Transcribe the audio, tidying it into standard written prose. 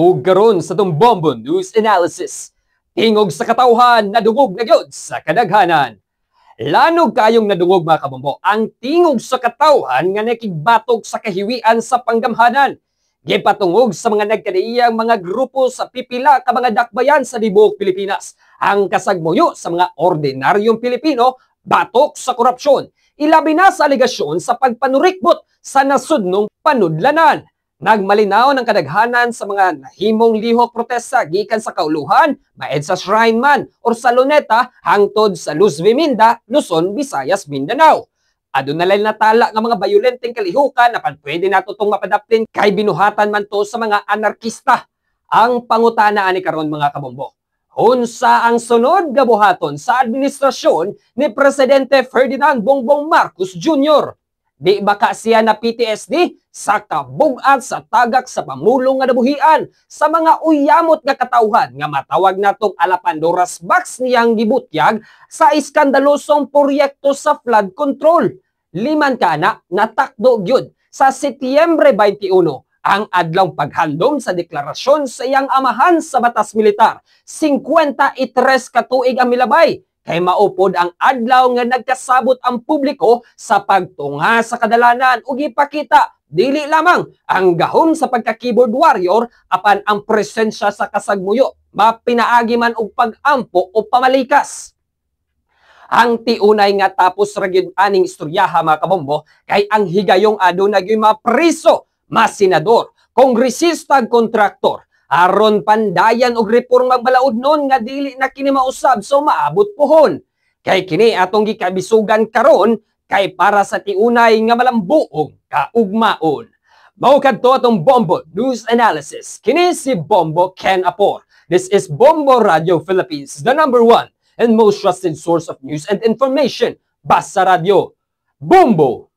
Ug karon sa tong Bombo News Analysis, tingog sa katawhan nadungog na gyud sa kadaghanan. Lanog kayong nadungog mga kabombo, ang tingog sa katawhan nga nakigbatok sa kahiwian sa panggamhanan. Gipatungog sa mga nagkadaiyang mga grupo sa pipila ka mga dakbayan sa tibuok Pilipinas. Ang kasagmuyo sa mga ordinaryong Pilipino batok sa korupsyon. Ilabi na sa aligasyon sa pagpanurikbot sa nasudnong panudlanan. Nagmalinaw ng kadaghanan sa mga nahimong lihok protesta gikan sa kauluhan, maed sa Shrine Man or sa Luneta hangtod sa Luz Viminda, Luzon, Visayas, Mindanao. Aduna na natala nga mga bayolenteng kalihukan na pwede nato tong mapadaptin kay binuhatan man to sa mga anarkista. Ang pangutana ani karon mga kabombo, unsa ang sunod nga buhaton sa administrasyon ni Presidente Ferdinand Bongbong Marcos Jr.? Di baka siya na PTSD sa kabugat sa tagak sa pamulong nga nabuhian sa mga uyamot nga katawhan nga matawag natong Alapandoras Box niyang gibutyag sa iskandalosong proyekto sa flood control. Liman kana natakdo gyud sa Setyembre 21 ang adlong paghandom sa deklarasyon sa iyang amahan sa batas militar. 53 ka tuig ang milabay kay maupod ang adlaw nga nagkasabot ang publiko sa pagtunga sa kadalanan ug ipakita dili lamang ang gahom sa pagka-keyboard warrior apan ang presensya sa kasagmuyo, mapinaagi man og pag-ampo o pamalikas. Ang tiunay nga tapos ra gyud aning istoryaha mga kabombo kay ang higayong aduna gyud mapriso, masenador, kongresista, kontraktor aron pandayan og reformang balaod nun nga dili na kini mausab so maabot pohon. Kay kini atong gikabisugan karon kay para sa tiunay nga malambuong kaugmaon. Mao kadto atong Bombo News Analysis. Kini si Bombo Ken Apor. This is Bombo Radio Philippines, the #1 and most trusted source of news and information. Basta Radio. Bombo!